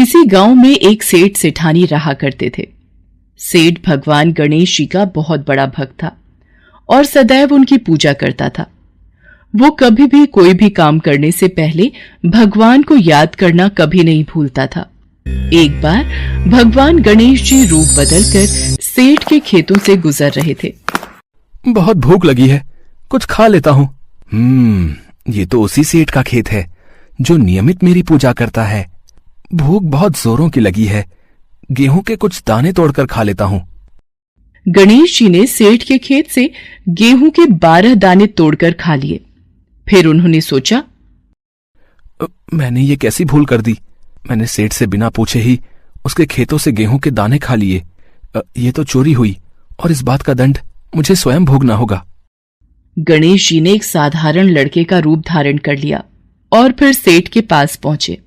किसी गांव में एक सेठ सेठानी रहा करते थे। सेठ भगवान गणेश जी का बहुत बड़ा भक्त था और सदैव उनकी पूजा करता था। वो कभी भी कोई भी काम करने से पहले भगवान को याद करना कभी नहीं भूलता था। एक बार भगवान गणेश जी रूप बदलकर सेठ के खेतों से गुजर रहे थे। बहुत भूख लगी है, कुछ खा लेता हूँ। ये तो उसी सेठ का खेत है जो नियमित मेरी पूजा करता है। भूख बहुत जोरों की लगी है, गेहूं के कुछ दाने तोड़कर खा लेता हूँ। गणेश जी ने सेठ के खेत से गेहूं के 12 दाने तोड़कर खा लिए। फिर उन्होंने सोचा, मैंने ये कैसी भूल कर दी। मैंने सेठ से बिना पूछे ही उसके खेतों से गेहूं के दाने खा लिए। ये तो चोरी हुई और इस बात का दंड मुझे स्वयं भोगना होगा। गणेश जी ने एक साधारण लड़के का रूप धारण कर लिया और फिर सेठ के पास पहुंचे।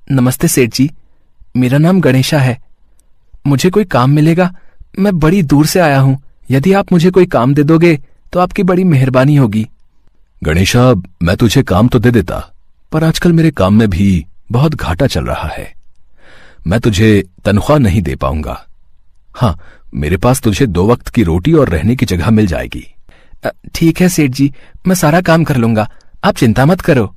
नमस्ते सेठ जी, मेरा नाम गणेशा है। मुझे कोई काम मिलेगा? मैं बड़ी दूर से आया हूं। यदि आप मुझे कोई काम दे दोगे तो आपकी बड़ी मेहरबानी होगी। गणेशा, मैं तुझे काम तो दे देता, पर आजकल मेरे काम में भी बहुत घाटा चल रहा है। मैं तुझे तनख्वाह नहीं दे पाऊंगा। हाँ, मेरे पास तुझे 2 वक्त की रोटी और रहने की जगह मिल जाएगी। ठीक है सेठ जी, मैं सारा काम कर लूंगा, आप चिंता मत करो।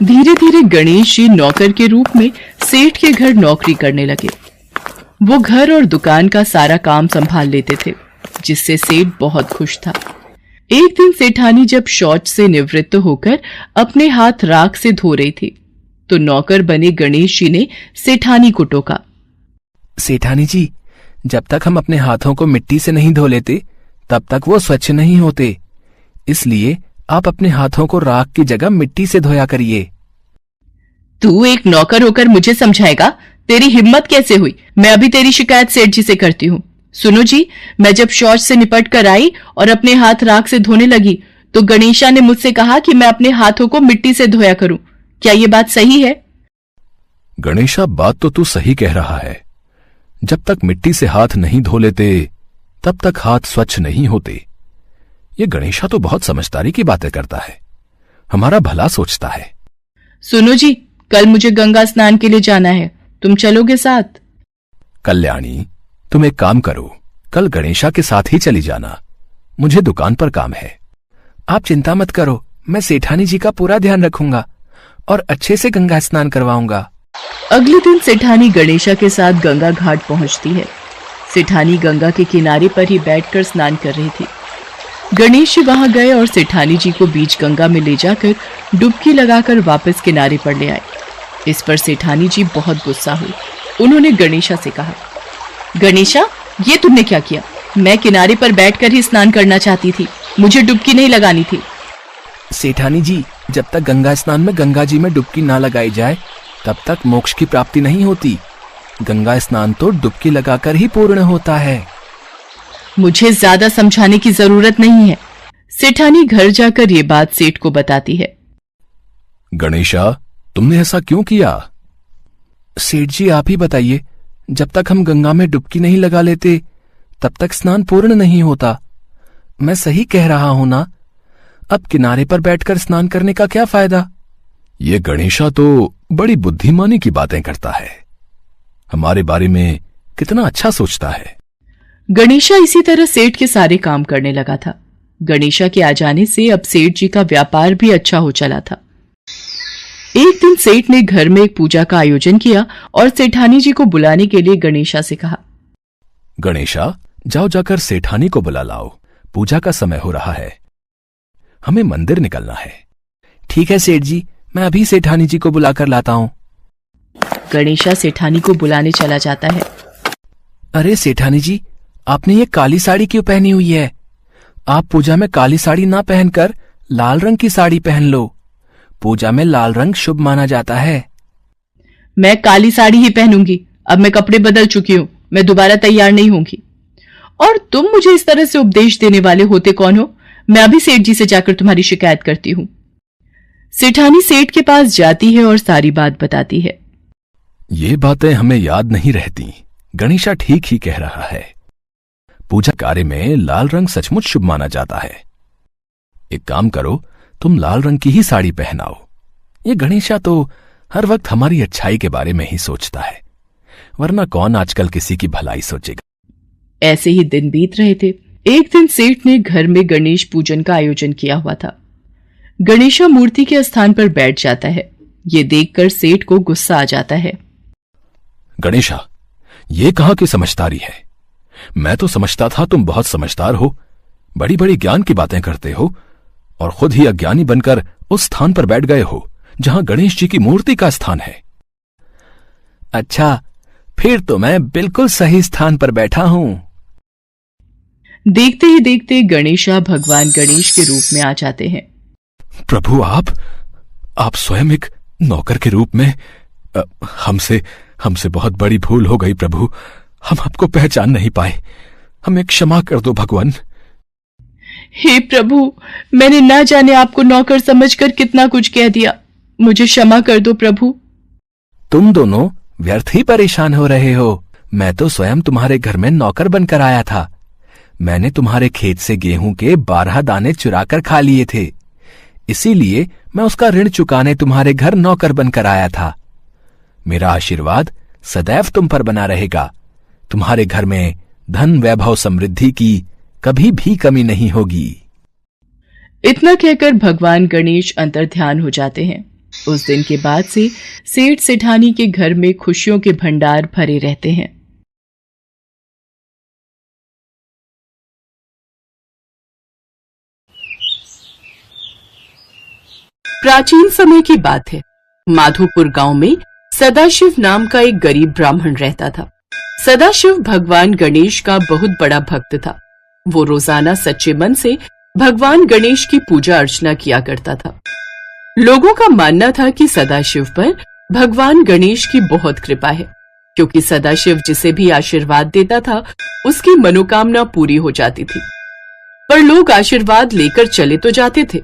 धीरे धीरे गणेश जी नौकर के रूप में सेठ के घर नौकरी करने लगे। वो घर और दुकान का सारा काम संभाल लेते थे, जिससे सेठ बहुत खुश था। एक दिन सेठानी जब शौच से निवृत्त होकर अपने हाथ राख से धो रही थी तो नौकर बने गणेश जी ने सेठानी को टोका। सेठानी जी, जब तक हम अपने हाथों को मिट्टी से नहीं धो लेते तब तक वो स्वच्छ नहीं होते। इसलिए आप अपने हाथों को राख की जगह मिट्टी से धोया करिए। तू एक नौकर होकर मुझे समझाएगा? तेरी हिम्मत कैसे हुई? मैं अभी तेरी शिकायत सेठ जी से करती हूँ। सुनो जी, मैं जब शौच से निपट कर आई और अपने हाथ राख से धोने लगी तो गणेशा ने मुझसे कहा कि मैं अपने हाथों को मिट्टी से धोया करूं। क्या ये बात सही है? गणेशा, बात तो तू सही कह रहा है। जब तक मिट्टी से हाथ नहीं धो लेते तब तक हाथ स्वच्छ नहीं होते। ये गणेशा तो बहुत समझदारी की बातें करता है, हमारा भला सोचता है। सुनो जी, कल मुझे गंगा स्नान के लिए जाना है, तुम चलोगे साथ? कल्याणी, तुम एक काम करो, कल गणेशा के साथ ही चली जाना। मुझे दुकान पर काम है। आप चिंता मत करो, मैं सेठानी जी का पूरा ध्यान रखूंगा और अच्छे से गंगा स्नान करवाऊंगा। अगले दिन सेठानी गणेशा के साथ गंगा घाट पहुंचती है। सेठानी गंगा के किनारे पर ही बैठकर स्नान कर रही थी। गणेश जी वहां गए और सेठानी जी को बीच गंगा में ले जाकर डुबकी लगाकर वापस किनारे पर ले आए। इस पर सेठानी जी बहुत गुस्सा हुई। उन्होंने गणेशा से कहा, गणेशा, ये तुमने क्या किया? मैं किनारे पर बैठकर ही स्नान करना चाहती थी, मुझे डुबकी नहीं लगानी थी। सेठानी जी, जब तक गंगा स्नान में गंगा जी में डुबकी ना लगाई जाए तब तक मोक्ष की प्राप्ति नहीं होती। गंगा स्नान तो डुबकी लगाकर ही पूर्ण होता है। मुझे ज्यादा समझाने की जरूरत नहीं है। सेठानी घर जाकर ये बात सेठ को बताती है। गणेशा, तुमने ऐसा क्यों किया? सेठ जी, आप ही बताइए, जब तक हम गंगा में डुबकी नहीं लगा लेते तब तक स्नान पूर्ण नहीं होता। मैं सही कह रहा हूं ना? अब किनारे पर बैठकर स्नान करने का क्या फायदा? ये गणेशा तो बड़ी बुद्धिमानी की बातें करता है, हमारे बारे में कितना अच्छा सोचता है। गणेशा इसी तरह सेठ के सारे काम करने लगा था। गणेशा के आ जाने से अब सेठ जी का व्यापार भी अच्छा हो चला था। एक दिन सेठ ने घर में एक पूजा का आयोजन किया और सेठानी जी को बुलाने के लिए गणेशा से कहा, गणेशा, जाओ जाकर सेठानी को बुला लाओ, पूजा का समय हो रहा है, हमें मंदिर निकलना है। ठीक है सेठ जी, मैं अभी सेठानी जी को बुलाकर लाता हूं। गणेशा सेठानी को बुलाने चला जाता है। अरे सेठानी जी, आपने ये काली साड़ी क्यों पहनी हुई है? आप पूजा में काली साड़ी ना पहनकर लाल रंग की साड़ी पहन लो। पूजा में लाल रंग शुभ माना जाता है। मैं काली साड़ी ही पहनूंगी। अब मैं कपड़े बदल चुकी हूं, मैं दोबारा तैयार नहीं होंगी। और तुम मुझे इस तरह से उपदेश देने वाले होते कौन हो? मैं अभी सेठ जी से जाकर तुम्हारी शिकायत करती हूं। सेठानी सेठ के पास जाती है और सारी बात बताती है। ये बातें हमें याद नहीं रहती। गणेशा ठीक ही कह रहा है। पूजा कार्य में लाल रंग सचमुच शुभ माना जाता है। एक काम करो, तुम लाल रंग की ही साड़ी पहनाओ। ये गणेशा तो हर वक्त हमारी अच्छाई के बारे में ही सोचता है, वरना कौन आजकल किसी की भलाई सोचेगा। ऐसे ही दिन बीत रहे थे। एक दिन सेठ ने घर में गणेश पूजन का आयोजन किया हुआ था। गणेशा मूर्ति के स्थान पर बैठ जाता है। ये देखकर सेठ को गुस्सा आ जाता है। गणेशा, ये कहां की समझदारी है? मैं तो समझता था तुम बहुत समझदार हो, बड़ी बड़ी ज्ञान की बातें करते हो, और खुद ही अज्ञानी बनकर उस स्थान पर बैठ गए हो जहां गणेश जी की मूर्ति का स्थान है। अच्छा, फिर तो मैं बिल्कुल सही स्थान पर बैठा हूं। देखते ही देखते गणेशा भगवान गणेश के रूप में आ जाते हैं। प्रभु, आप स्वयं एक नौकर के रूप में? हमसे बहुत बड़ी भूल हो गई प्रभु, हम आपको पहचान नहीं पाए, हमें क्षमा कर दो भगवान। हे प्रभु, मैंने ना जाने आपको नौकर समझकर कितना कुछ कह दिया, मुझे क्षमा कर दो प्रभु। तुम दोनों व्यर्थ ही परेशान हो रहे हो। मैं तो स्वयं तुम्हारे घर में नौकर बनकर आया था। मैंने तुम्हारे खेत से गेहूं के 12 दाने चुराकर खा लिए थे, इसीलिए मैं उसका ऋण चुकाने तुम्हारे घर नौकर बनकर आया था। मेरा आशीर्वाद सदैव तुम पर बना रहेगा। तुम्हारे घर में धन, वैभव, समृद्धि की कभी भी कमी नहीं होगी। इतना कहकर भगवान गणेश अंतर्ध्यान हो जाते हैं। उस दिन के बाद से सेठ सेठानी के घर में खुशियों के भंडार भरे रहते हैं। प्राचीन समय की बात है। माधोपुर गांव में सदाशिव नाम का एक गरीब ब्राह्मण रहता था। सदाशिव भगवान गणेश का बहुत बड़ा भक्त था। वो रोजाना सच्चे मन से भगवान गणेश की पूजा अर्चना किया करता था। लोगों का मानना था कि सदाशिव पर भगवान गणेश की बहुत कृपा है, क्योंकि सदाशिव जिसे भी आशीर्वाद देता था उसकी मनोकामना पूरी हो जाती थी। पर लोग आशीर्वाद लेकर चले तो जाते थे,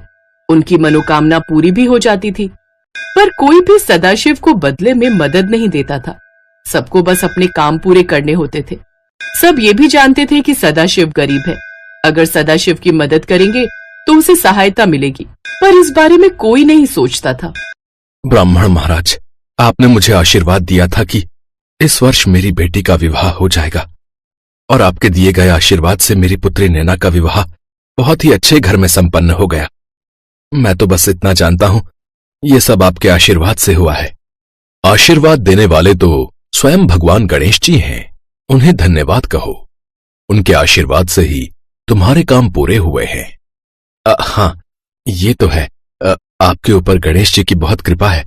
उनकी मनोकामना पूरी भी हो जाती थी, पर कोई भी सदाशिव को बदले में मदद नहीं देता था। सबको बस अपने काम पूरे करने होते थे। सब ये भी जानते थे कि सदाशिव गरीब है, अगर सदाशिव की मदद करेंगे तो उसे सहायता मिलेगी, पर इस बारे में कोई नहीं सोचता था। ब्राह्मण महाराज, आपने मुझे आशीर्वाद दिया था कि इस वर्ष मेरी बेटी का विवाह हो जाएगा, और आपके दिए गए आशीर्वाद से मेरी पुत्री नैना का विवाह बहुत ही अच्छे घर में संपन्न हो गया। मैं तो बस इतना जानता हूं, ये सब आपके आशीर्वाद से हुआ है। आशीर्वाद देने वाले तो स्वयं भगवान गणेश जी हैं, उन्हें धन्यवाद कहो। उनके आशीर्वाद से ही तुम्हारे काम पूरे हुए हैं। हाँ, ये तो है, आपके ऊपर गणेश जी की बहुत कृपा है,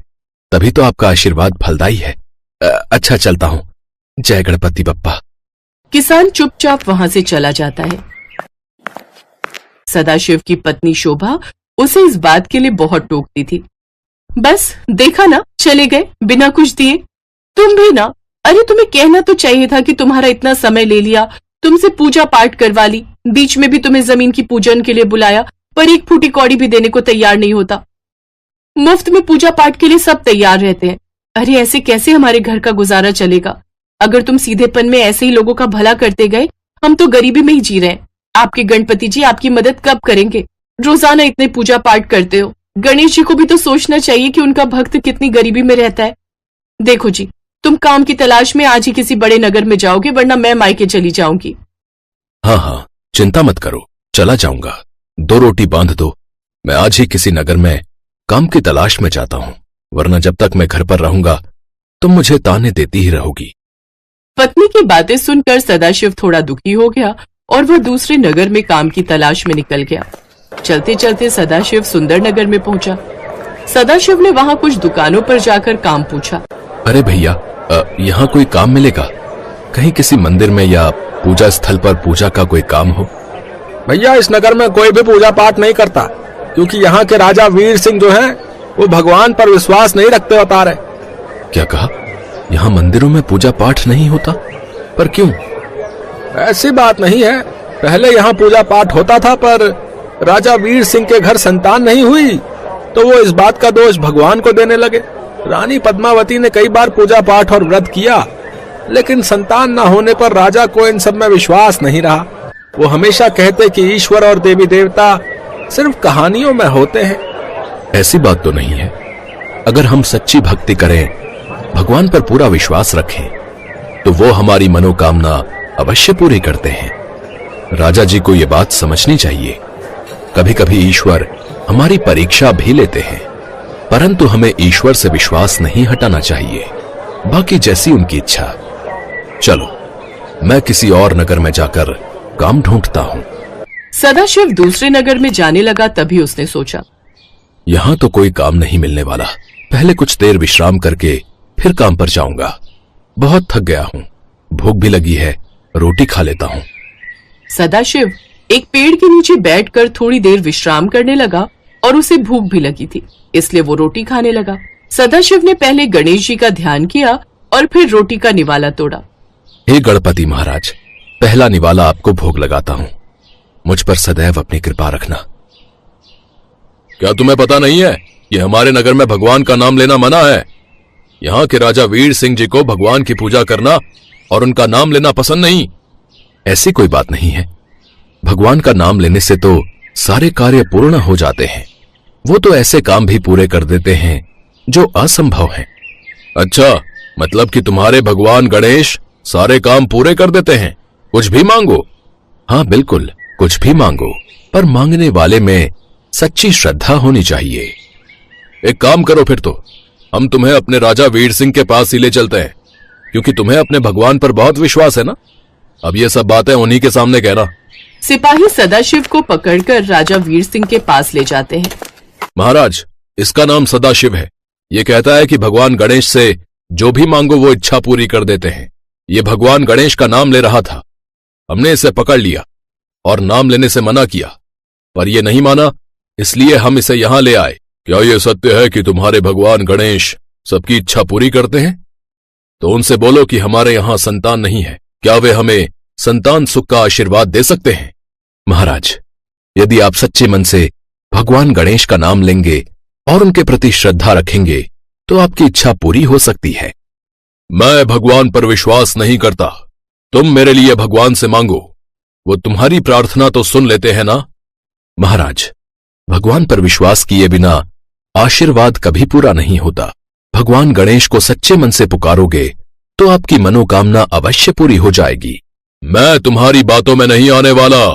तभी तो आपका आशीर्वाद फलदायी है। अच्छा, चलता हूं। जय गणपति बप्पा। किसान चुपचाप वहां से चला जाता है। सदाशिव की पत्नी शोभा उसे इस बात के लिए बहुत टोकती थी। बस देखा ना, चले गए बिना कुछ दिए। तुम भी ना, अरे तुम्हें कहना तो चाहिए था कि तुम्हारा इतना समय ले लिया, तुमसे पूजा पाठ करवा ली, बीच में भी तुम्हें जमीन की पूजन के लिए बुलाया, पर एक फूटी कौड़ी भी देने को तैयार नहीं होता। मुफ्त में पूजा पाठ के लिए सब तैयार रहते हैं। अरे ऐसे कैसे हमारे घर का गुजारा चलेगा? अगर तुम सीधेपन में ऐसे ही लोगों का भला करते गए, हम तो गरीबी में ही जी रहे हैं। आपके गणपति जी आपकी मदद कब करेंगे? रोजाना इतने पूजा पाठ करते हो, गणेश जी को भी तो सोचना चाहिए कि उनका भक्त कितनी गरीबी में रहता है। देखो जी, तुम काम की तलाश में आज ही किसी बड़े नगर में जाओगे, वरना मैं मायके चली जाऊंगी। हाँ, चिंता मत करो, चला जाऊंगा। 2 रोटी बांध दो, मैं आज ही किसी नगर में काम की तलाश में जाता हूं, वरना जब तक मैं घर पर रहूंगा तुम मुझे ताने देती ही रहोगी। पत्नी की बातें सुनकर सदाशिव थोड़ा दुखी हो गया और वह दूसरे नगर में काम की तलाश में निकल गया। चलते चलते सदाशिव सुंदर नगर में पहुंचा। सदाशिव ने वहां कुछ दुकानों पर जाकर काम पूछा। अरे भैया, यहाँ कोई काम मिलेगा? कहीं किसी मंदिर में या पूजा स्थल पर पूजा का कोई काम हो? भैया, इस नगर में कोई भी पूजा पाठ नहीं करता, क्योंकि यहाँ के राजा वीर सिंह जो हैं, वो भगवान पर विश्वास नहीं रखते बता रहे। क्या कहा? यहाँ मंदिरों में पूजा पाठ नहीं होता? पर क्यों? ऐसी बात नहीं है, पहले यहाँ पूजा पाठ होता था, पर राजा वीर सिंह के घर संतान नहीं हुई तो वो इस बात का दोष भगवान को देने लगे। रानी पद्मावती ने कई बार पूजा पाठ और व्रत किया, लेकिन संतान न होने पर राजा को इन सब में विश्वास नहीं रहा। वो हमेशा कहते कि ईश्वर और देवी देवता सिर्फ कहानियों में होते हैं। ऐसी बात तो नहीं है। अगर हम सच्ची भक्ति करें, भगवान पर पूरा विश्वास रखें, तो वो हमारी मनोकामना अवश्य पूरी करते हैं। राजा जी को यह बात समझनी चाहिए। कभी कभी ईश्वर हमारी परीक्षा भी लेते हैं, परंतु हमें ईश्वर से विश्वास नहीं हटाना चाहिए। बाकी जैसी उनकी इच्छा। चलो, मैं किसी और नगर में जाकर काम ढूंढता हूं। सदाशिव दूसरे नगर में जाने लगा। तभी उसने सोचा, यहां तो कोई काम नहीं मिलने वाला। पहले कुछ देर विश्राम करके फिर काम पर जाऊंगा। बहुत थक गया हूं, भूख भी लगी है, रोटी खा लेता हूं। सदाशिव एक पेड़ के नीचे बैठकर थोड़ी देर विश्राम करने लगा और उसे भूख भी लगी थी, इसलिए वो रोटी खाने लगा। सदाशिव ने पहले गणेश जी का ध्यान किया और फिर रोटी का निवाला तोड़ा। हे गणपति महाराज, पहला निवाला आपको भोग लगाता हूं। मुझ पर सदैव अपनी कृपा रखना। क्या तुम्हें पता नहीं है कि हमारे नगर में भगवान का नाम लेना मना है? यहाँ के राजा वीर सिंह जी को भगवान की पूजा करना और उनका नाम लेना पसंद नहीं। ऐसी कोई बात नहीं है। भगवान का नाम लेने से तो सारे कार्य पूर्ण हो जाते हैं। वो तो ऐसे काम भी पूरे कर देते हैं जो असंभव हैं। अच्छा, मतलब कि तुम्हारे भगवान गणेश सारे काम पूरे कर देते हैं? कुछ भी मांगो। हाँ बिल्कुल, कुछ भी मांगो, पर मांगने वाले में सच्ची श्रद्धा होनी चाहिए। एक काम करो, फिर तो हम तुम्हें अपने राजा वीर सिंह के पास ही ले चलते हैं, क्योंकि तुम्हें अपने भगवान पर बहुत विश्वास है ना। अब ये सब बातें उन्हीं के सामने कहना। सिपाही सदाशिव को पकड़कर राजा वीर सिंह के पास ले जाते हैं। महाराज, इसका नाम सदाशिव है। ये कहता है कि भगवान गणेश से जो भी मांगो वो इच्छा पूरी कर देते हैं। ये भगवान गणेश का नाम ले रहा था। हमने इसे पकड़ लिया और नाम लेने से मना किया, पर यह नहीं माना, इसलिए हम इसे यहां ले आए। क्या यह सत्य है कि तुम्हारे भगवान गणेश सबकी इच्छा पूरी करते हैं? तो उनसे बोलो कि हमारे यहां संतान नहीं है। क्या वे हमें संतान सुख का आशीर्वाद दे सकते हैं? महाराज, यदि आप सच्चे मन से भगवान गणेश का नाम लेंगे और उनके प्रति श्रद्धा रखेंगे तो आपकी इच्छा पूरी हो सकती है। मैं भगवान पर विश्वास नहीं करता। तुम मेरे लिए भगवान से मांगो, वो तुम्हारी प्रार्थना तो सुन लेते हैं ना। महाराज, भगवान पर विश्वास किए बिना आशीर्वाद कभी पूरा नहीं होता। भगवान गणेश को सच्चे मन से पुकारोगे तो आपकी मनोकामना अवश्य पूरी हो जाएगी। मैं तुम्हारी बातों में नहीं आने वाला।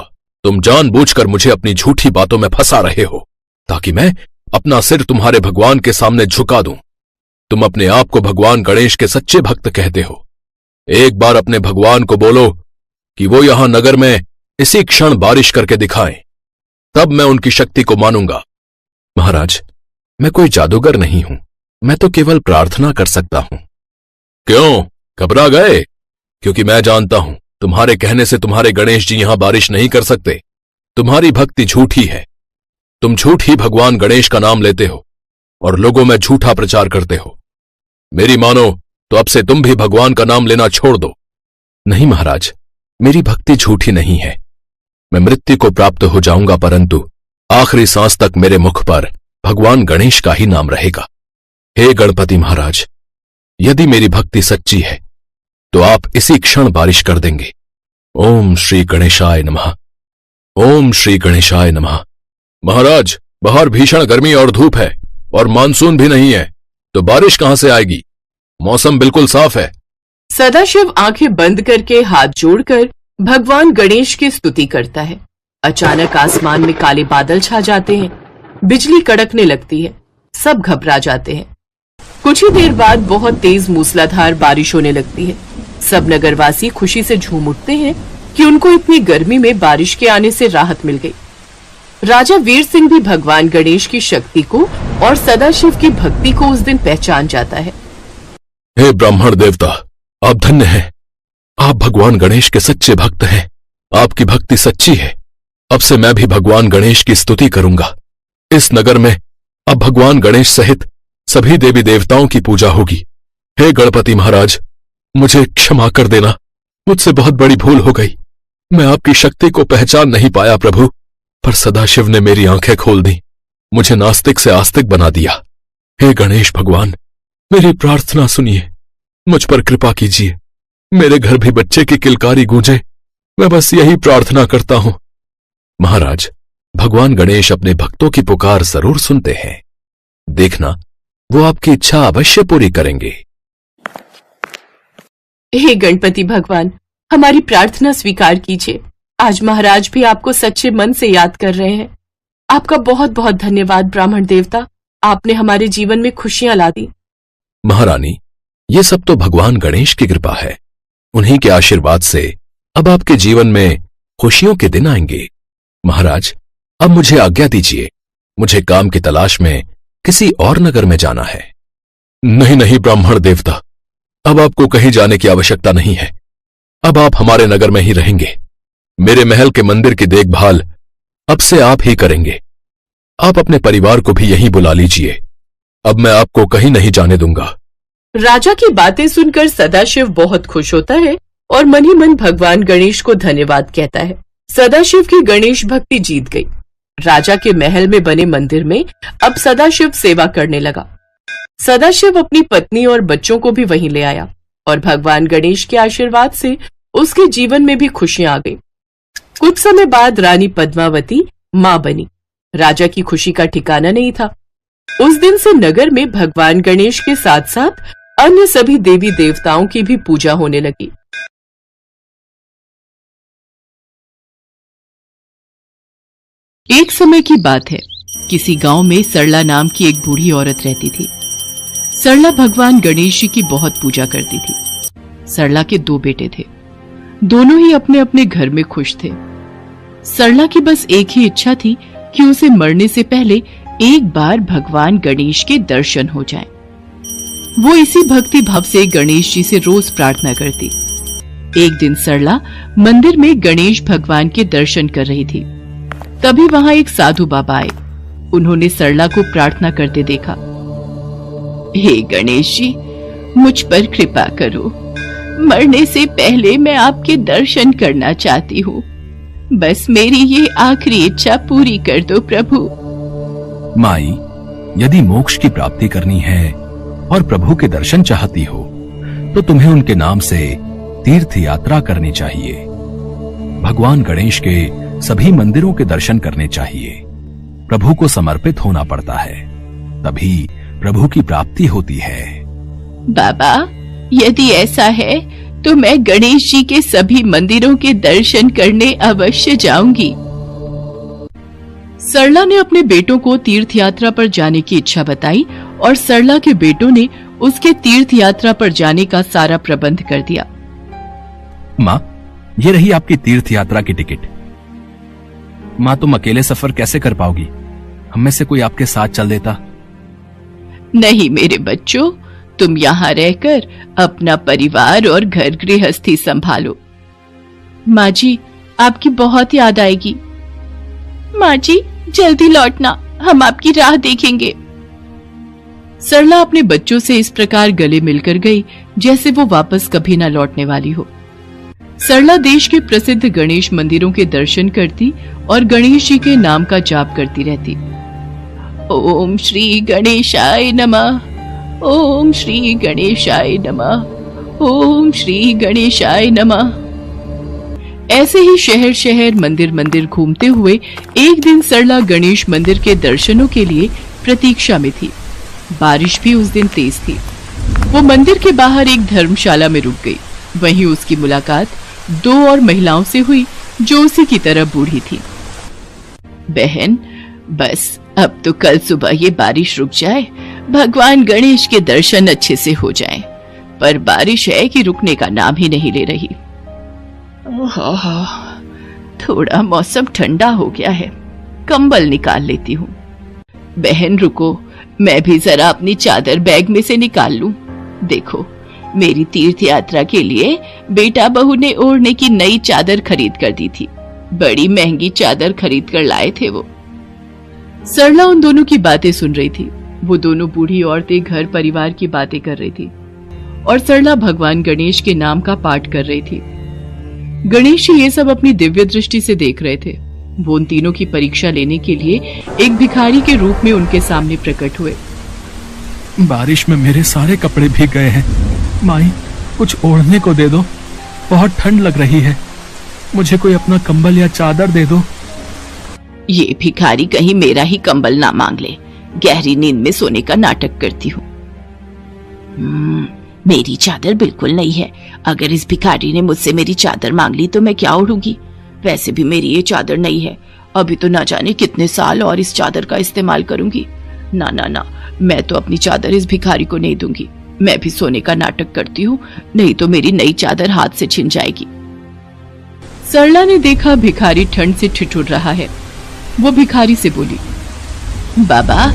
तुम जानबूझकर मुझे अपनी झूठी बातों में फंसा रहे हो ताकि मैं अपना सिर तुम्हारे भगवान के सामने झुका दूं। तुम अपने आप को भगवान गणेश के सच्चे भक्त कहते हो। एक बार अपने भगवान को बोलो कि वो यहां नगर में इसी क्षण बारिश करके दिखाएं, तब मैं उनकी शक्ति को मानूंगा। महाराज, मैं कोई जादूगर नहीं हूं। मैं तो केवल प्रार्थना कर सकता हूं। क्यों घबरा गए? क्योंकि मैं जानता हूं तुम्हारे कहने से तुम्हारे गणेश जी यहां बारिश नहीं कर सकते। तुम्हारी भक्ति झूठी है। तुम झूठ ही भगवान गणेश का नाम लेते हो और लोगों में झूठा प्रचार करते हो। मेरी मानो तो अब से तुम भी भगवान का नाम लेना छोड़ दो। नहीं महाराज, मेरी भक्ति झूठी नहीं है। मैं मृत्यु को प्राप्त हो जाऊंगा, परंतु आखिरी सांस तक मेरे मुख पर भगवान गणेश का ही नाम रहेगा। हे गणपति महाराज, यदि मेरी भक्ति सच्ची है तो आप इसी क्षण बारिश कर देंगे। ओम श्री गणेशाय नमः। ओम श्री गणेशाय नमः। महाराज, बाहर भीषण गर्मी और धूप है और मानसून भी नहीं है, तो बारिश कहां से आएगी? मौसम बिल्कुल साफ है। सदाशिव आंखें बंद करके हाथ जोड़कर भगवान गणेश की स्तुति करता है। अचानक आसमान में काले बादल छा जाते हैं, बिजली कड़कने लगती है, सब घबरा जाते हैं। कुछ ही देर बाद बहुत तेज मूसलाधार बारिश होने लगती है। सब नगरवासी खुशी से झूम उठते हैं कि उनको इतनी गर्मी में बारिश के आने से राहत मिल गई। राजा वीर सिंह भी भगवान गणेश की शक्ति को और सदाशिव की भक्ति को उस दिन पहचान जाता है। हे ब्राह्मण देवता, आप धन्य हैं। आप भगवान गणेश के सच्चे भक्त हैं। आपकी भक्ति सच्ची है। अब से मैं भी भगवान गणेश की स्तुति करूंगा। इस नगर में अब भगवान गणेश सहित सभी देवी देवताओं की पूजा होगी। हे गणपति महाराज, मुझे क्षमा कर देना। मुझसे बहुत बड़ी भूल हो गई। मैं आपकी शक्ति को पहचान नहीं पाया प्रभु, पर सदाशिव ने मेरी आंखें खोल दी, मुझे नास्तिक से आस्तिक बना दिया। हे गणेश भगवान, मेरी प्रार्थना सुनिए, मुझ पर कृपा कीजिए। मेरे घर भी बच्चे की किलकारी गूंजे, मैं बस यही प्रार्थना करता हूं। महाराज, भगवान गणेश अपने भक्तों की पुकार जरूर सुनते हैं। देखना, वो आपकी इच्छा अवश्य पूरी करेंगे। हे गणपति भगवान, हमारी प्रार्थना स्वीकार कीजिए। आज महाराज भी आपको सच्चे मन से याद कर रहे हैं। आपका बहुत बहुत धन्यवाद ब्राह्मण देवता, आपने हमारे जीवन में खुशियां ला दी। महारानी, ये सब तो भगवान गणेश की कृपा है। उन्हीं के आशीर्वाद से अब आपके जीवन में खुशियों के दिन आएंगे। महाराज, अब मुझे आज्ञा दीजिए, मुझे काम की तलाश में किसी और नगर में जाना है। नहीं नहीं ब्राह्मण देवता, अब आपको कहीं जाने की आवश्यकता नहीं है। अब आप हमारे नगर में ही रहेंगे। मेरे महल के मंदिर की देखभाल अब से आप ही करेंगे। आप अपने परिवार को भी यहीं बुला लीजिए। अब मैं आपको कहीं नहीं जाने दूंगा। राजा की बातें सुनकर सदाशिव बहुत खुश होता है और मन ही मन भगवान गणेश को धन्यवाद कहता है। सदाशिव की गणेश भक्ति जीत गई। राजा के महल में बने मंदिर में अब सदाशिव सेवा करने लगा। सदाशिव अपनी पत्नी और बच्चों को भी वहीं ले आया और भगवान गणेश के आशीर्वाद से उसके जीवन में भी खुशियां आ गई। कुछ समय बाद रानी पद्मावती मां बनी। राजा की खुशी का ठिकाना नहीं था। उस दिन से नगर में भगवान गणेश के साथ साथ अन्य सभी देवी देवताओं की भी पूजा होने लगी। एक समय की बात है, किसी गांव में सरला नाम की एक बूढ़ी औरत रहती थी। सरला भगवान गणेश जी की बहुत पूजा करती थी। सरला के 2 बेटे थे। दोनों ही अपने अपने घर में खुश थे। सरला की बस एक ही इच्छा थी कि उसे मरने से पहले एक बार भगवान गणेश के दर्शन हो जाएं। वो इसी भक्ति भाव से गणेश जी से रोज प्रार्थना करती। एक दिन सरला मंदिर में गणेश भगवान के दर्शन कर रही थी। तभी वहां एक साधु बाबा आए। उन्होंने सरला को प्रार्थना करते देखा। हे गणेश जी, मुझ पर कृपा करो। मरने से पहले मैं आपके दर्शन करना चाहती हूँ। बस मेरी ये आखिरी इच्छा पूरी कर दो प्रभु। माई, यदि मोक्ष की प्राप्ति करनी है और प्रभु के दर्शन चाहती हो तो तुम्हें उनके नाम से तीर्थ यात्रा करनी चाहिए। भगवान गणेश के सभी मंदिरों के दर्शन करने चाहिए। प्रभु को समर्पित होना पड़ता है, तभी प्रभु की प्राप्ति होती है। बाबा, यदि ऐसा है तो मैं गणेश जी के सभी मंदिरों के दर्शन करने अवश्य जाऊंगी। सरला ने अपने बेटों को तीर्थ यात्रा पर जाने की इच्छा बताई और सरला के बेटों ने उसके तीर्थ यात्रा पर जाने का सारा प्रबंध कर दिया। माँ, ये रही आपकी तीर्थ यात्रा की टिकट। माँ, तुम अकेले सफर कैसे कर पाओगी? हम में से कोई आपके साथ चल देता। नहीं मेरे बच्चों, तुम यहाँ रहकर अपना परिवार और घर गृहस्थी संभालो। माँ जी, आपकी बहुत याद आएगी। माँ जी, जल्दी लौटना, हम आपकी राह देखेंगे। सरला अपने बच्चों से इस प्रकार गले मिलकर गई जैसे वो वापस कभी न लौटने वाली हो। सरला देश के प्रसिद्ध गणेश मंदिरों के दर्शन करती और गणेश जी के नाम का जाप करती रहती। ओम श्री गणेशाय नमः, ओम श्री गणेशाय नमः, ओम श्री गणेशाय नमः। ऐसे ही शहर शहर मंदिर मंदिर घूमते हुए एक दिन सरला गणेश मंदिर के दर्शनों के लिए प्रतीक्षा में थी। बारिश भी उस दिन तेज थी। वो मंदिर के बाहर एक धर्मशाला में रुक गई। वहीं उसकी मुलाकात 2 और महिलाओं से हुई जो उसी की तरह बूढ़ी थी। बहन, बस अब तो कल सुबह ये बारिश रुक जाए, भगवान गणेश के दर्शन अच्छे से हो जाएं। पर बारिश है कि रुकने का नाम ही नहीं ले रही। थोड़ा मौसम ठंडा हो गया है, कंबल निकाल लेती हूँ। बहन रुको, मैं भी जरा अपनी चादर बैग में से निकाल लूं। देखो, मेरी तीर्थ यात्रा के लिए बेटा बहू ने ओढ़ने की नई चादर खरीद कर दी थी। बड़ी महंगी चादर खरीद कर लाए थे वो। सरला उन दोनों की बातें सुन रही थी। वो दोनों बूढ़ी औरतें घर परिवार की बातें कर रही थी और सरला भगवान गणेश के नाम का पाठ कर रही थी। गणेश जी ये सब अपनी दिव्य दृष्टि से देख रहे थे। वो उन तीनों की परीक्षा लेने के लिए एक भिखारी के रूप में उनके सामने प्रकट हुए। बारिश में मेरे सारे कपड़े भीग गए हैं। माई, कुछ ओढ़ने को दे दो, बहुत ठंड लग रही है। मुझे कोई अपना कंबल या चादर दे दो। ये भिखारी कहीं मेरा ही कंबल ना मांग ले। गहरी नींद में सोने का नाटक करती हूँ। मेरी चादर बिल्कुल नहीं है। अगर इस भिखारी ने मुझसे मेरी चादर मांग ली तो मैं क्या ओढ़ूंगी? वैसे भी मेरी ये चादर नहीं है। अभी तो ना जाने कितने साल और इस चादर का इस्तेमाल करूंगी। ना ना ना, मैं तो अपनी चादर इस भिखारी को नहीं दूंगी। मैं भी सोने का नाटक करती हूँ, नहीं तो मेरी नई चादर हाथ से छिन जाएगी। सरला ने देखा भिखारी ठंड से ठिठुर रहा है। वो भिखारी से बोली, बाबा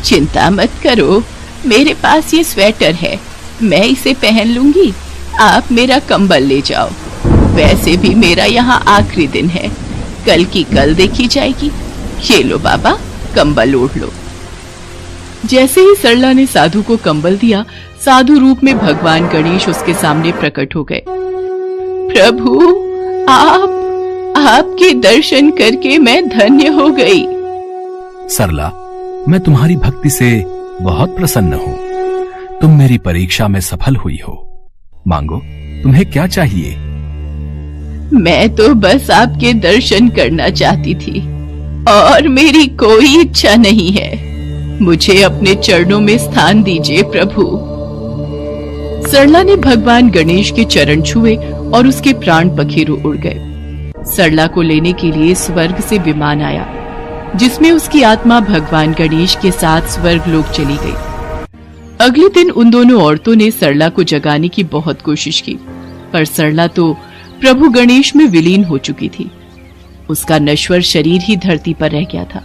चिंता मत करो, मेरे पास ये स्वेटर है, मैं इसे पहन लूंगी। आप मेरा कंबल ले जाओ। वैसे भी मेरा यहाँ आखिरी दिन है, कल की कल देखी जाएगी। ये लो बाबा, कंबल ओढ़ लो। जैसे ही सरला ने साधु को कंबल दिया, साधु रूप में भगवान गणेश उसके सामने प्रकट हो गए। प्रभु, आपके दर्शन करके मैं धन्य हो गई। सरला, मैं तुम्हारी भक्ति से बहुत प्रसन्न हूँ। तुम मेरी परीक्षा में सफल हुई हो। मांगो, तुम्हें क्या चाहिए? मैं तो बस आपके दर्शन करना चाहती थी और मेरी कोई इच्छा नहीं है। मुझे अपने चरणों में स्थान दीजिए प्रभु। सरला ने भगवान गणेश के चरण छुए और उसके प्राण पखेरु उड़ गए। सरला को लेने के लिए स्वर्ग से विमान आया, जिसमें उसकी आत्मा भगवान गणेश के साथ स्वर्ग लोक चली गई। अगले दिन उन दोनों औरतों ने सरला को जगाने की बहुत कोशिश की, पर सरला तो प्रभु गणेश में विलीन हो चुकी थी। उसका नश्वर शरीर ही धरती पर रह गया था।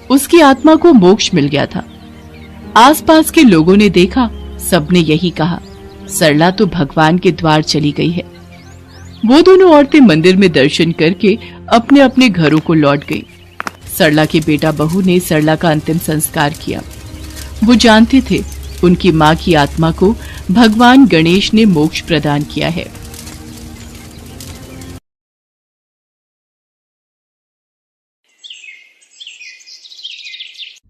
उसकी आत्मा को मोक्ष मिल गया था। आसपास के लोगों ने देखा, सबने यही कहा, सरला तो भगवान के द्वार चली गई है। वो दोनों औरतें मंदिर में दर्शन करके अपने अपने घरों को लौट गई। सरला के बेटा बहू ने सरला का अंतिम संस्कार किया। वो जानते थे उनकी मां की आत्मा को भगवान गणेश ने मोक्ष प्रदान किया है।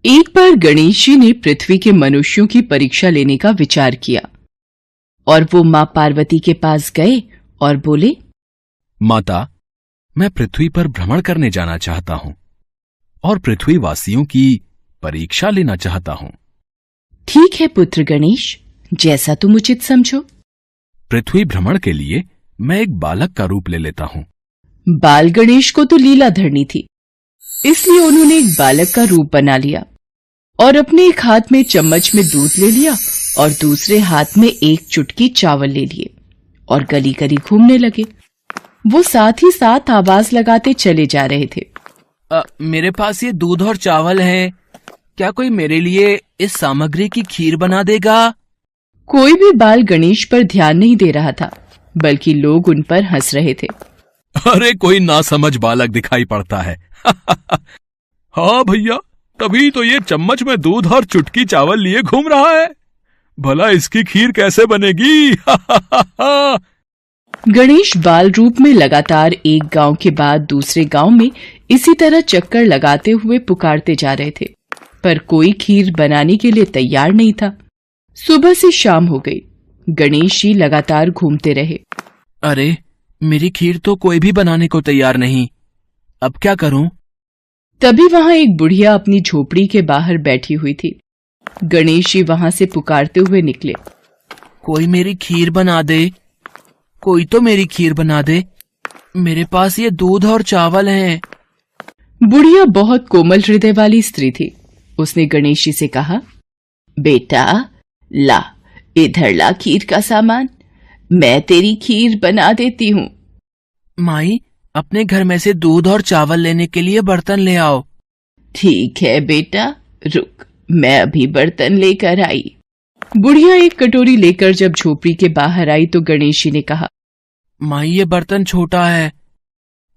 एक बार गणेश जी ने पृथ्वी के मनुष्यों की परीक्षा लेने का विचार किया और वो मां पार्वती के पास गए और बोले, माता, मैं पृथ्वी पर भ्रमण करने जाना चाहता हूं और पृथ्वी वासियों की परीक्षा लेना चाहता हूं। ठीक है पुत्र गणेश, जैसा तुम उचित समझो। पृथ्वी भ्रमण के लिए मैं एक बालक का रूप ले लेता हूं। बाल गणेश को तो लीला धरनी थी, इसलिए उन्होंने एक बालक का रूप बना लिया और अपने एक हाथ में चम्मच में दूध ले लिया और दूसरे हाथ में एक चुटकी चावल ले लिए और गली गली घूमने लगे। वो साथ ही साथ आवाज लगाते चले जा रहे थे, मेरे पास ये दूध और चावल है, क्या कोई मेरे लिए इस सामग्री की खीर बना देगा? कोई भी बाल गणेश पर ध्यान नहीं दे रहा था, बल्कि लोग उन पर हंस रहे थे। अरे कोई नासमझ बालक दिखाई पड़ता है। हाँ भैया, तभी तो ये चम्मच में दूध और चुटकी चावल लिए घूम रहा है। भला इसकी खीर कैसे बनेगी? गणेश बाल रूप में लगातार एक गांव के बाद दूसरे गांव में इसी तरह चक्कर लगाते हुए पुकारते जा रहे थे, पर कोई खीर बनाने के लिए तैयार नहीं था। सुबह से शाम हो गई, गणेश जी लगातार घूमते रहे। अरे, मेरी खीर तो कोई भी बनाने को तैयार नहीं, अब क्या करूं? तभी वहां एक बुढ़िया अपनी झोपड़ी के बाहर बैठी हुई थी। गणेश जी वहां से पुकारते हुए निकले, कोई मेरी खीर बना दे, कोई तो मेरी खीर बना दे, मेरे पास ये दूध और चावल हैं। बुढ़िया बहुत कोमल हृदय वाली स्त्री थी। उसने गणेश जी से कहा, बेटा ला, इधर ला खीर का सामान, मैं तेरी खीर बना देती हूँ। माई, अपने घर में से दूध और चावल लेने के लिए बर्तन ले आओ। ठीक है बेटा, रुक, मैं अभी बर्तन लेकर आई। बुढ़िया एक कटोरी लेकर जब झोपड़ी के बाहर आई तो गणेश जी ने कहा, माई ये बर्तन छोटा है,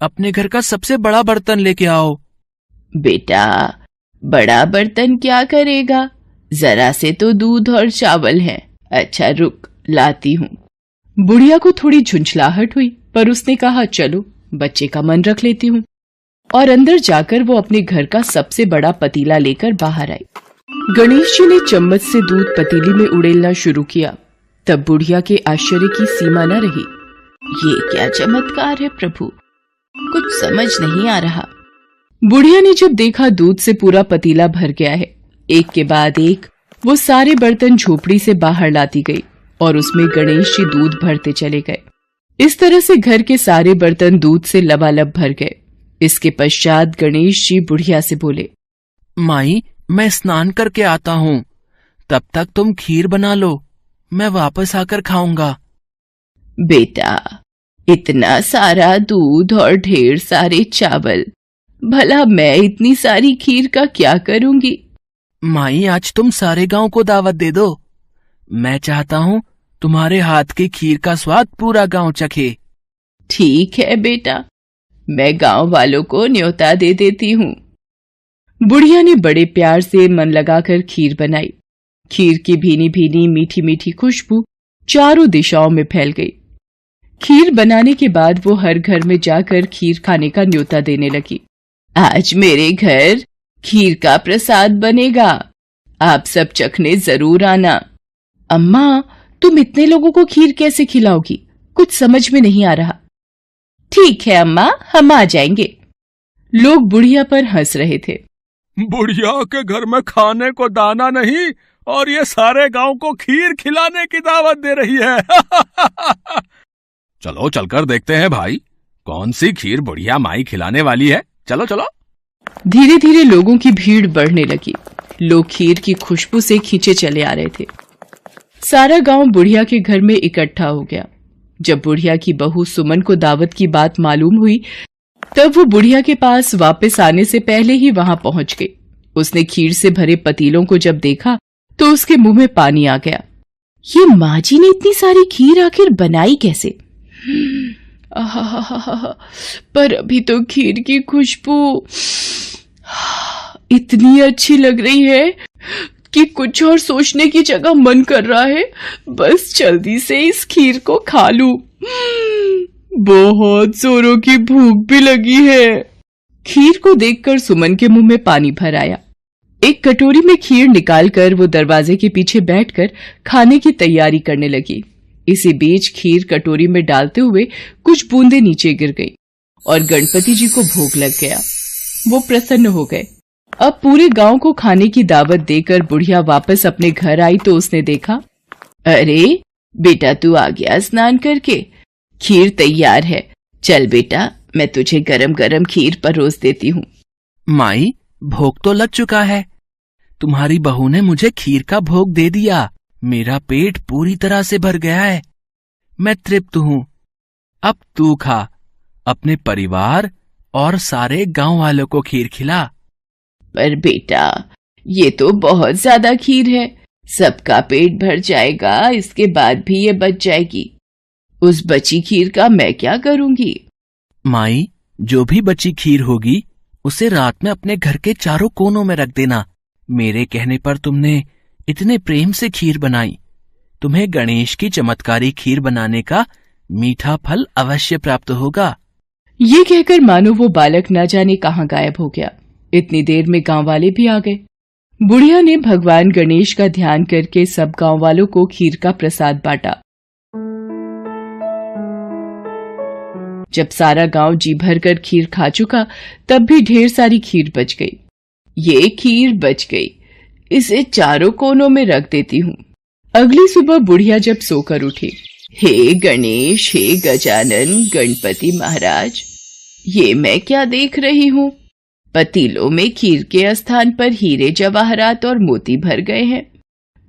अपने घर का सबसे बड़ा बर्तन लेके आओ। बेटा, बड़ा बर्तन क्या करेगा, जरा से तो दूध और चावल है। अच्छा रुक, लाती हूँ। बुढ़िया को थोड़ी झुंझलाहट हुई, पर उसने कहा, चलो बच्चे का मन रख लेती हूँ, और अंदर जाकर वो अपने घर का सबसे बड़ा पतीला लेकर बाहर आई। गणेश जी ने चम्मच से दूध पतीली में उड़ेलना शुरू किया। तब बुढ़िया के आश्चर्य की सीमा न रही। ये क्या चमत्कार है प्रभु, कुछ समझ नहीं आ रहा। बुढ़िया ने जब देखा दूध से पूरा पतीला भर गया है एक के बाद एक वो सारे बर्तन झोपड़ी से बाहर लाती गई और उसमें गणेश जी दूध भरते चले गए। इस तरह से घर के सारे बर्तन दूध से लबालब भर गए। इसके पश्चात गणेश जी बुढ़िया से बोले, माई, मैं स्नान करके आता हूँ, तब तक तुम खीर बना लो, मैं वापस आकर खाऊंगा। बेटा, इतना सारा दूध और ढेर सारे चावल, भला मैं इतनी सारी खीर का क्या करूंगी? माई, आज तुम सारे गांव को दावत दे दो। मैं चाहता हूँ तुम्हारे हाथ की खीर का स्वाद पूरा गांव चखे। ठीक है बेटा, मैं गांव वालों को न्योता दे देती हूँ। बुढ़िया ने बड़े प्यार से मन लगाकर खीर बनाई। खीर की भीनी भीनी मीठी मीठी खुशबू चारों दिशाओं में फैल गई। खीर बनाने के बाद वो हर घर में जाकर खीर खाने का न्योता देने लगी। आज मेरे घर खीर का प्रसाद बनेगा, आप सब चखने जरूर आना। अम्मा, तुम इतने लोगों को खीर कैसे खिलाओगी? कुछ समझ में नहीं आ रहा। ठीक है अम्मा, हम आ जाएंगे। लोग बुढ़िया पर हंस रहे थे। बुढ़िया के घर में खाने को दाना नहीं और ये सारे गांव को खीर खिलाने की दावत दे रही है। चलो चलकर देखते हैं भाई, कौन सी खीर बुढ़िया माई खिलाने वाली है। चलो चलो। धीरे धीरे लोगों की भीड़ बढ़ने लगी। लोग खीर की खुशबू से खींचे चले आ रहे थे। सारा गांव बुढ़िया के घर में इकट्ठा हो गया। जब बुढ़िया की बहू सुमन को दावत की बात मालूम हुई, तब वो बुढ़िया के पास वापस आने से पहले ही वहां पहुंच गई। उसने खीर से भरे पतीलों को जब देखा तो उसके मुंह में पानी आ गया। ये माँ जी ने इतनी सारी खीर आखिर बनाई कैसे? पर अभी तो खीर की खुशबू इतनी अच्छी लग रही है कि कुछ और सोचने की जगह मन कर रहा है बस जल्दी से इस खीर को खा लूं। बहुत जोरों की भूख भी लगी है। खीर को देखकर सुमन के मुंह में पानी भर आया। एक कटोरी में खीर निकालकर वो दरवाजे के पीछे बैठकर खाने की तैयारी करने लगी। इसी बीच खीर कटोरी में डालते हुए कुछ बूंदें नीचे गिर गई और गणपति जी को भोग लग गया। वो प्रसन्न हो गए। अब पूरे गांव को खाने की दावत देकर बुढ़िया वापस अपने घर आई तो उसने देखा, अरे बेटा, तू आ गया स्नान करके, खीर तैयार है। चल बेटा, मैं तुझे गरम गरम खीर परोस देती हूँ। माई, भोग तो लग चुका है। तुम्हारी बहू ने मुझे खीर का भोग दे दिया। मेरा पेट पूरी तरह से भर गया है। मैं तृप्त हूँ। अब तू खा, अपने परिवार और सारे गांव वालों को खीर खिला। पर बेटा, ये तो बहुत ज्यादा खीर है, सबका पेट भर जाएगा, इसके बाद भी ये बच जाएगी। उस बची खीर का मैं क्या करूंगी? माई, जो भी बची खीर होगी उसे रात में अपने घर के चारों कोनों में रख देना। मेरे कहने पर तुमने इतने प्रेम से खीर बनाई, तुम्हें गणेश की चमत्कारी खीर बनाने का मीठा फल अवश्य प्राप्त होगा। ये कहकर मानो वो बालक न जाने कहाँ गायब हो गया। इतनी देर में गांव वाले भी आ गए। बुढ़िया ने भगवान गणेश का ध्यान करके सब गांव वालों को खीर का प्रसाद बांटा। जब सारा गांव जी भर कर खीर खा चुका, तब भी ढेर सारी खीर बच गई। ये खीर बच गई, इसे चारों कोनों में रख देती हूँ। अगली सुबह बुढ़िया जब सोकर उठी, हे गणेश, हे गजानन, गणपति महाराज, ये मैं क्या देख रही हूँ? पतीलों में खीर के स्थान पर हीरे जवाहरात और मोती भर गए हैं।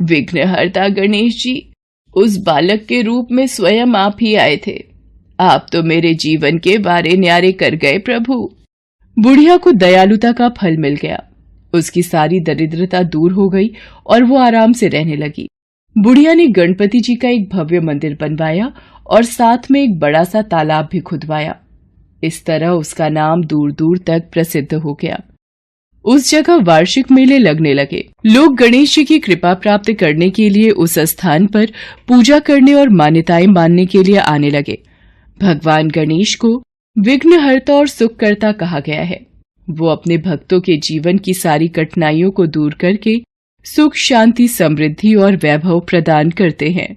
विघ्नहर्ता गणेश जी उस बालक के रूप में स्वयं आप ही आए थे। आप तो मेरे जीवन के बारे न्यारे कर गए प्रभु। बुढ़िया को दयालुता का फल मिल गया। उसकी सारी दरिद्रता दूर हो गई और वो आराम से रहने लगी। बुढ़िया ने गणपति जी का एक भव्य मंदिर बनवाया और साथ में एक बड़ा सा तालाब भी खुदवाया। इस तरह उसका नाम दूर दूर तक प्रसिद्ध हो गया। उस जगह वार्षिक मेले लगने लगे। लोग गणेश जी की कृपा प्राप्त करने के लिए उस स्थान पर पूजा करने और मान्यताएं मानने के लिए आने लगे। भगवान गणेश को विघ्नहर्ता और सुखकर्ता कहा गया है। वो अपने भक्तों के जीवन की सारी कठिनाइयों को दूर करके सुख, शांति, समृद्धि और वैभव प्रदान करते हैं।